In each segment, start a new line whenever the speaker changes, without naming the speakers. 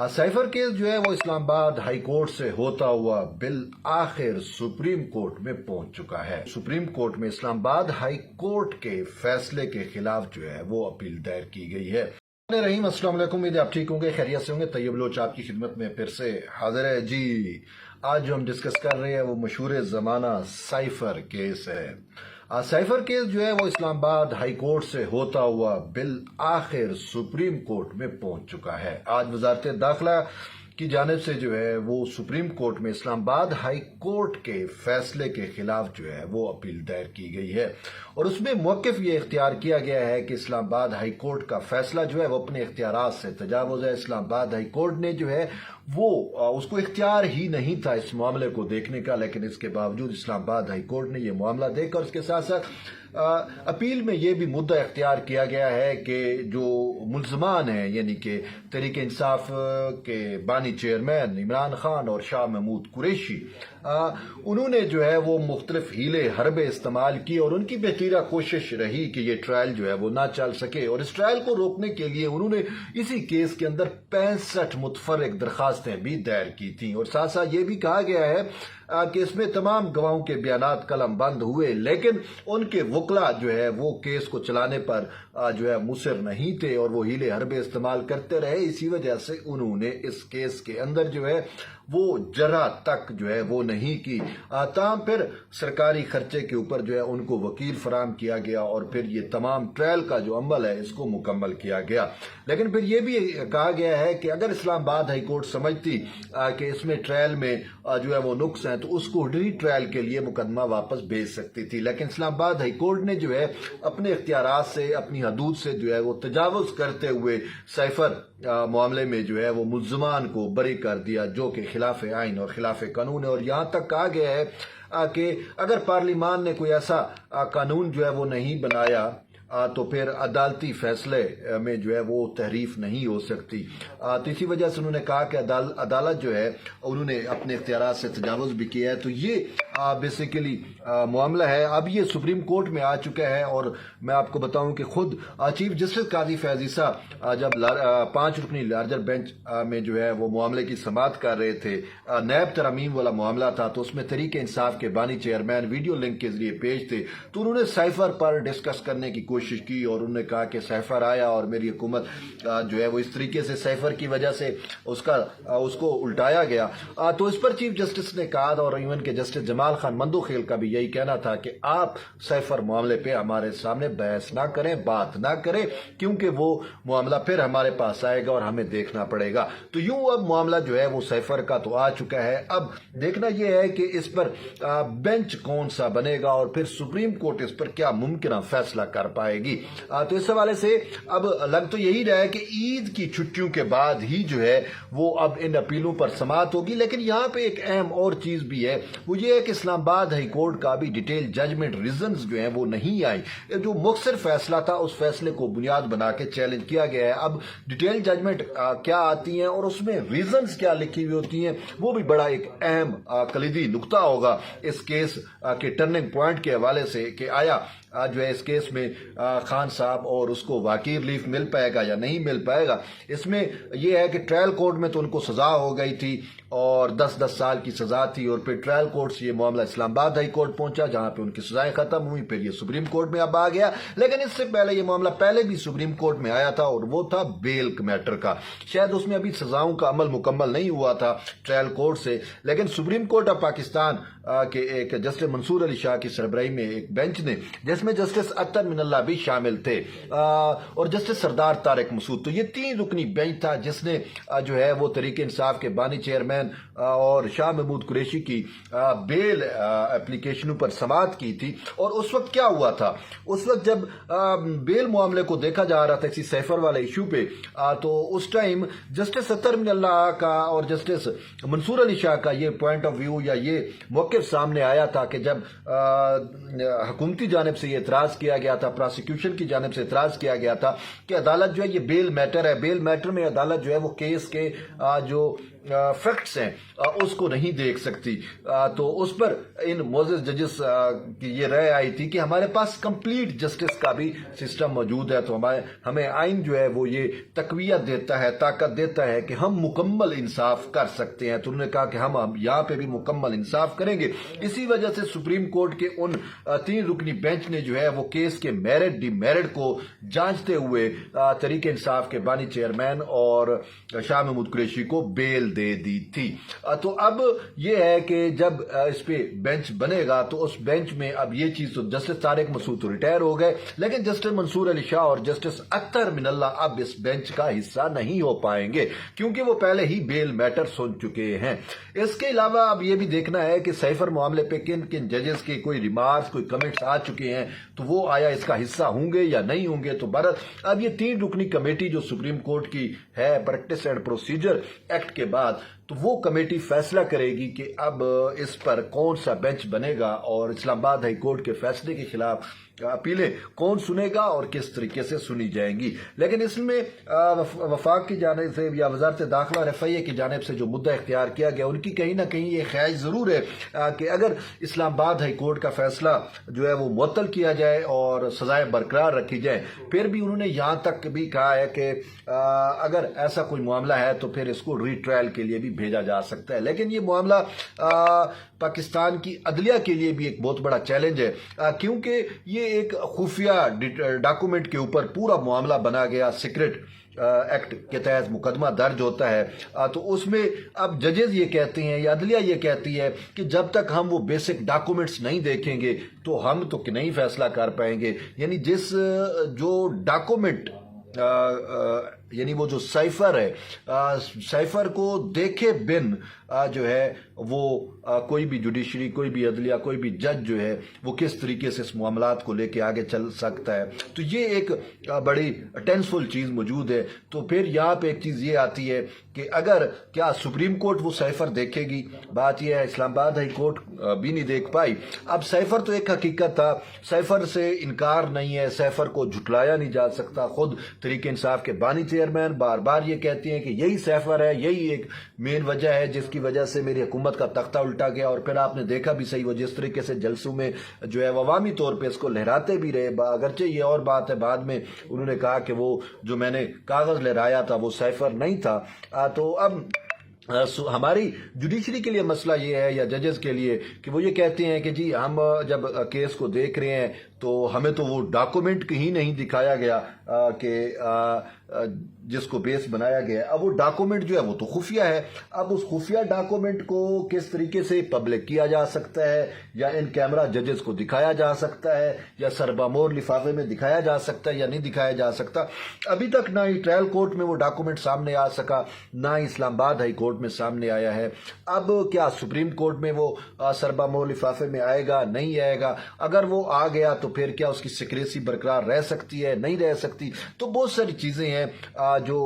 Cipher case जो है वो इस्लामाबाद हाई कोर्ट से होता हुआ बिल आखिर सुप्रीम कोर्ट में पहुंच चुका है। सुप्रीम कोर्ट में इस्लामाबाद हाई कोर्ट के फैसले के खिलाफ जो है वो अपील दायर की गई है। रहीम, अस्सलाम वालेकुम, उम्मीद है आप ठीक होंगे, खैरियत से होंगे। तैयब लोच आपकी खिदमत में फिर से हाजिर है जी। आज जो हम डिस्कस कर रहे हैं वो मशहूर ज़माना साइफर केस है। साइफर केस जो है वो इस्लामाबाद हाई कोर्ट से होता हुआ बिल आखिर सुप्रीम कोर्ट में पहुंच चुका है। आज वजारत दाखिला की जानिब से जो है वो सुप्रीम कोर्ट में इस्लामाबाद हाई कोर्ट के फैसले के खिलाफ जो है वो अपील दायर की गई है और उसमें मौक़िफ़ ये इख्तियार किया गया है कि इस्लामाबाद हाई कोर्ट का फैसला जो है वो अपने इख्तियारात से तजावुज़ है। इस्लामाबाद हाई कोर्ट ने जो है वो उसको इख्तियार ही नहीं था इस मामले को देखने का, लेकिन इसके बावजूद इस्लामाबाद हाई कोर्ट ने ये मामला देखा और इसके साथ साथ अपील में ये भी मुद्दा इख्तियार किया गया है कि जो मुल्ज़मान हैं यानी कि तहरीक इंसाफ के बानी चेयरमैन इमरान खान और शाह महमूद कुरैशी, उन्होंने जो है वो मुख्तलिफ हीले हरबे इस्तेमाल किए और उनकी बेतीरा कोशिश रही कि ये ट्रायल जो है वो ना चल सके और इस ट्रायल को रोकने के लिए उन्होंने इसी केस के अंदर 65 मुतफर्रिक दरखास्तें भी दायर की थी और साथ साथ ये भी कहा गया है कि इसमें तमाम गवाहों के बयानात कलम बंद हुए, लेकिन उनके वकला जो है वो केस को चलाने पर जो है मुसर नहीं थे और वो हीले हरबे इस्तेमाल करते रहे। इसी वजह से उन्होंने इस केस के अंदर जो है वो जरा तक जो है वो नहीं की। ताहम फिर सरकारी खर्चे के ऊपर जो है उनको वकील फराम किया गया और फिर ये तमाम ट्रायल का जो अमल है इसको मुकम्मल किया गया। लेकिन फिर ये भी कहा गया है कि अगर इस्लामाबाद हाई कोर्ट समझती कि इसमें ट्रायल में जो है वो नुक्स हैं तो उसको री ट्रायल के लिए मुकदमा वापस भेज सकती थी, लेकिन इस्लामाबाद हाई कोर्ट ने जो है अपने इख्तियारात से अपनी हदूद से जो है वो तजावुज़ करते हुए साइफर मामले में जो है वो मुल्ज़मान को बरी कर दिया, जो कि खिलाफ आइन और खिलाफ कानून है। और यहाँ तक कहा गया है कि अगर पार्लिमान ने कोई ऐसा कानून जो है वो नहीं बनाया तो फिर अदालती फैसले में जो है वो तहरीफ नहीं हो सकती। तो इसी वजह से उन्होंने कहा कि अदालत जो है उन्होंने अपने इख्तियारात से तजावुज़ भी किया है। तो ये बेसिकली मामला है, अब ये सुप्रीम कोर्ट में आ चुका है और मैं आपको बताऊं कि खुद चीफ जस्टिस काजी फैज़ ईसा जब 5 रुकनी लार्जर बेंच में जो है वो मामले की समाअत कर रहे थे, नैब तरमीम वाला मामला था, तो उसमें तहरीक इंसाफ के बानी चेयरमैन वीडियो लिंक के जरिए पेश थे, तो उन्होंने साइफर पर डिस्कस करने की कोशिश की और उन्होंने कहा कि साइफर आया और मेरी हुकूमत जो है वो इस तरीके से साइफर की वजह से उसको उल्टाया गया। तो इस पर चीफ जस्टिस ने कहा और इवन के जस्टिस जमाल खान मंदोखेल का भी यही कहना था कि आप साइफर मामले पे हमारे सामने बहस ना करें, बात ना करें, क्योंकि वो मामला फिर हमारे पास आएगा और हमें देखना पड़ेगा। तो यूं अब मामला जो है वो साइफर का तो आ चुका है, अब देखना यह है कि इस पर बेंच कौन सा बनेगा और फिर सुप्रीम कोर्ट इस पर क्या मुमकिन फैसला कर पाएगी। तो इस हवाले से अब लग तो यही रहा है कि ईद की छुट्टियों के बाद ही जो है वो अब इन अपीलों पर समाअत होगी। लेकिन यहाँ पे एक अहम और चीज भी है, वो ये है कि इस्लामाबाद हाई कोर्ट का भी डिटेल जजमेंट रीजंस जो है वो नहीं आई। जो मुख्तसर फैसला था उस फैसले को बुनियाद बना के चैलेंज किया गया है। अब डिटेल जजमेंट क्या आती हैं और उसमें रीजंस क्या लिखी हुई होती हैं, वो भी बड़ा एक अहम कलीदी नुक्ता होगा इस केस के टर्निंग पॉइंट के हवाले से कि आया जो है इस केस में खान साहब और उसको वाकई रिलीफ मिल पाएगा या नहीं मिल पाएगा। इसमें यह है कि ट्रायल कोर्ट में तो उनको सजा हो गई थी और 10-10 साल की सजा थी और फिर ट्रायल कोर्ट से ये मामला इस्लामाबाद हाई कोर्ट पहुंचा जहां पे उनकी सजाएं खत्म हुई, फिर ये सुप्रीम कोर्ट में अब आ गया। लेकिन इससे पहले ये मामला पहले भी सुप्रीम कोर्ट में आया था और वो था बेल मैटर का। शायद उसमें अभी सजाओं का अमल मुकम्मल नहीं हुआ था ट्रायल कोर्ट से, लेकिन सुप्रीम कोर्ट ऑफ पाकिस्तान के एक जस्टिस मंसूर अली शाह की सरबराही में एक बेंच ने, जिसमें जस्टिस अतर मिनल्ला भी शामिल थे और जस्टिस सरदार तारिक मसूद, तो ये 3 रुकनी बेंच था जिसने जो है वो तहरीक इंसाफ के बानी चेयरमैन और शाह महमूद कुरैशी की बेल एप्लीकेशनों पर समाअत की थी। और उस वक्त क्या हुआ था, उस वक्त जब बेल मामले को देखा जा रहा था इसी साइफर वाले इशू पे, तो उस टाइम जस्टिस अतर मिनल्ला का और जस्टिस मंसूर अली शाह का ये पॉइंट ऑफ व्यू या ये मौक़िफ़ सामने आया था कि जब हुकूमती जानिब से ये इतराज किया गया था, प्रोसिक्यूशन की जानिब से इतराज किया गया था कि अदालत जो है ये बेल मैटर है, बेल मैटर में अदालत जो है वो केस के जो फैक्ट्स हैं उसको नहीं देख सकती। तो उस पर इन मोअज़्ज़ज़ जजेस की ये राय आई थी कि हमारे पास कंप्लीट जस्टिस का भी सिस्टम मौजूद है, तो हमें आइन जो है वो ये तक़वियत देता है, ताकत देता है कि हम मुकम्मल इंसाफ कर सकते हैं। तो उन्होंने कहा कि हम यहाँ पे भी मुकम्मल इंसाफ करेंगे। इसी वजह से सुप्रीम कोर्ट के उन 3 रुकनी बेंच ने जो है वो केस के मेरिट डिमेरिट को जांचते हुए तहरीक इंसाफ के बानी चेयरमैन और शाह महमूद कुरैशी को बेल दे दी थी। तो अब ये है कि जब इस पे बेंच बनेगा तो उस बेंच में अब ये चीज, तो जस्टिस तारिक मसूद तो रिटायर हो गए, लेकिन जस्टिस मंसूर अली शाह और जस्टिस अख्तर मिनल्ला अब इस बेंच का हिस्सा नहीं हो पाएंगे, क्योंकि वो पहले ही बेल मैटर सुन चुके हैं। इसके अलावा अब ये भी देखना है कि साइफर मामले पे किन किन जजेस के कोई रिमार्क्स, कोई कमेंट्स आ चुके हैं, तो वो आया इसका हिस्सा होंगे या नहीं होंगे। तो बहरहाल अब ये 3 रुकनी कमेटी जो सुप्रीम कोर्ट की है प्रैक्टिस एंड प्रोसीजर एक्ट के बाद, तो वो कमेटी फैसला करेगी कि अब इस पर कौन सा बेंच बनेगा और इस्लामाबाद हाई कोर्ट के फैसले के खिलाफ अपीलें कौन सुनेगा और किस तरीके से सुनी जाएंगी। लेकिन इसमें वफाक की जानिब से या वजारत दाखिला और FIA की जानिब से जो मुद्दा इख्तियार किया गया, उनकी कहीं ना कहीं ये ख्याल जरूर है कि अगर इस्लामाबाद हाई कोर्ट का फैसला जो है वो मुअत्तल किया जाए और सजाएं बरकरार रखी जाए। फिर भी उन्होंने यहाँ तक भी कहा है कि अगर ऐसा कोई मामला है तो फिर इसको रीट्रायल के लिए भी भेजा जा सकता है। लेकिन ये मामला पाकिस्तान की अदलिया के लिए भी एक बहुत बड़ा चैलेंज है, क्योंकि ये एक खुफिया डॉक्यूमेंट के ऊपर पूरा मामला बना गया। सीक्रेट एक्ट के तहत मुकदमा दर्ज होता है, तो उसमें अब जजेस ये कहते हैं या अदलिया ये कहती है कि जब तक हम वो बेसिक डॉक्यूमेंट्स नहीं देखेंगे तो हम तो नहीं फैसला कर पाएंगे। यानी जो डॉक्यूमेंट यानी वो जो साइफर है, साइफर को देखे बिन जो है वो कोई भी जुडिशरी, कोई भी अदलिया, कोई भी जज जो है वो किस तरीके से इस मामलात को लेके आगे चल सकता है। तो ये एक बड़ी टेंसफुल चीज़ मौजूद है। तो फिर यहाँ पे एक चीज़ ये आती है कि अगर क्या सुप्रीम कोर्ट वो साइफर देखेगी, बात यह है इस्लामाबाद हाई कोर्ट भी नहीं देख पाई। अब साइफर तो एक हकीकत था, साइफर से इनकार नहीं है, साइफर को झुटलाया नहीं जा सकता। खुद तहरीक इंसाफ के बानी चेयरमैन बार बार ये कहती हैं कि यही साइफर है, यही एक मेन वजह है जिसकी वजह से मेरी हुकूमत का तख्ता उल्टा गया। और फिर आपने देखा भी सही, वो जिस तरीके से जलसों में जो है अवामी तौर पे इसको लहराते भी रहे। अगरचे ये और बात है, बाद में उन्होंने कहा कि वो जो मैंने कागज लहराया था वो साइफर नहीं था। तो अब हमारी जुडिशरी के लिए मसला ये है या जजेस के लिए कि वो ये कहते हैं कि जी हम जब केस को देख रहे हैं तो हमें तो वो डॉक्यूमेंट ही नहीं दिखाया गया कि जिसको बेस बनाया गया। अब वो डॉक्यूमेंट जो है वो तो खुफिया है। अब उस खुफिया डॉक्यूमेंट को किस तरीके से पब्लिक किया जा सकता है, या इन कैमरा जजेस को दिखाया जा सकता है, या सरबामोर लिफाफे में दिखाया जा सकता है या नहीं दिखाया जा सकता, अभी तक ना ही ट्रायल कोर्ट में वो डॉक्यूमेंट सामने आ सका, ना ही इस्लामाबाद हाई कोर्ट में सामने आया है। अब क्या सुप्रीम कोर्ट में वो सरबामोर लिफाफे में आएगा, नहीं आएगा? अगर वो आ गया तो फिर क्या उसकी सिक्रेसी बरकरार रह सकती है, नहीं रह सकती? तो बहुत सारी चीजें हैं जो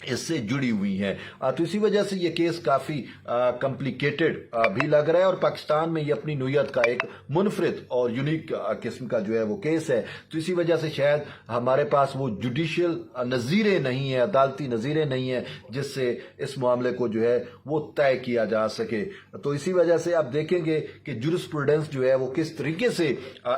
इससे जुड़ी हुई हैं। तो इसी वजह से ये केस काफ़ी कॉम्प्लिकेटेड भी लग रहा है, और पाकिस्तान में ये अपनी नोयत का एक मुनफरिद और यूनिक किस्म का जो है वो केस है। तो इसी वजह से शायद हमारे पास वो जुडिशियल नज़ीरें नहीं है, अदालती नज़ीरें नहीं है जिससे इस मामले को जो है वो तय किया जा सके। तो इसी वजह से आप देखेंगे कि जुरिस्प्रूडेंस जो है वो किस तरीके से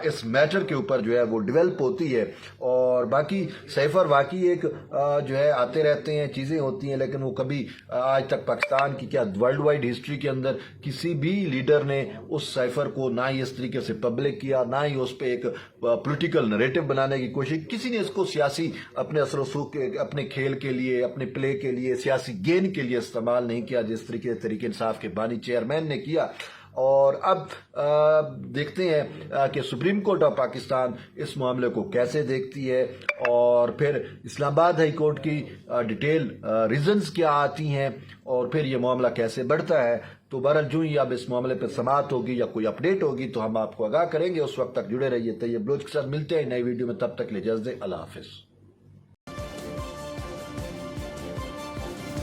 इस मैटर के ऊपर जो है वो डेवलप होती है। और बाकी साइफर वाकई एक जो है आते रहते हैं, चीज़ें होती हैं, लेकिन वो कभी आज तक पाकिस्तान की क्या वर्ल्ड वाइड हिस्ट्री के अंदर किसी भी लीडर ने उस साइफर को ना ही इस तरीके से पब्लिक किया, ना ही उस पर एक पॉलिटिकल नरेटिव बनाने की कोशिश, किसी ने इसको सियासी अपने असर रसूख के, अपने खेल के लिए, अपने प्ले के लिए, सियासी गेन के लिए इस्तेमाल नहीं किया जिस तरीके से तहरीक इंसाफ के बानी चेयरमैन ने किया। और अब देखते हैं कि सुप्रीम कोर्ट ऑफ पाकिस्तान इस मामले को कैसे देखती है, और फिर इस्लामाबाद हाई कोर्ट की डिटेल रीजंस क्या आती हैं, और फिर ये मामला कैसे बढ़ता है। तो बहरहाल जो ही अब इस मामले पर समाअत होगी या कोई अपडेट होगी तो हम आपको आगाह करेंगे। उस वक्त तक जुड़े रहिए। तैयब बलोच के साथ मिलते हैं नई वीडियो में, तब तक ले इजाज़त, अल्लाह हाफिज़।